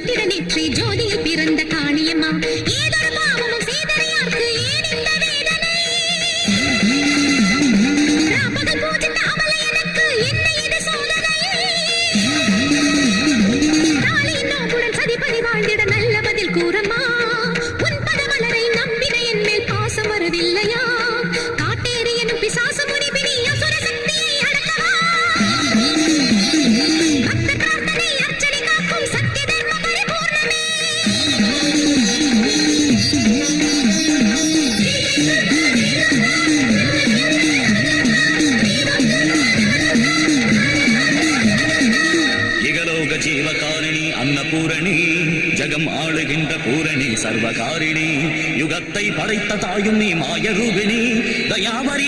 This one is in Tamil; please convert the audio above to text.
சுட்டிட நெற்றி ஜோதியில் பிறந்த காணியம்மா ஏதொரு பாவமும் செய்தறியார்க்கு ஏன் இந்த வேதனை ராபகல் பூஜித்த அமலை எனக்கு என்ன இது சோதனை தாலியின் நோக்குடன் சதிபதி வாழ்ந்திட நல்ல பதில் கூறம்மா உன் பதமலரை நம்பின என் மேல் பாசம் வரவில்லையா காட்டேறி எனும் பிசாசு முனிபினி அசுர சக்தியை அடக்கவா பக்த பிரார்த்தனை அர்ச்சனை காக்கும் சத்திய தர்ம பரிபூர்ணமே இகலோக ஜீவகாரிணி அன்னபூரணி ஜகம் ஆளுகின்ற பூரணி சர்வகாரிணி யுகத்தை படைத்த தாயும் நீ மாயரூபிணி தயாவரி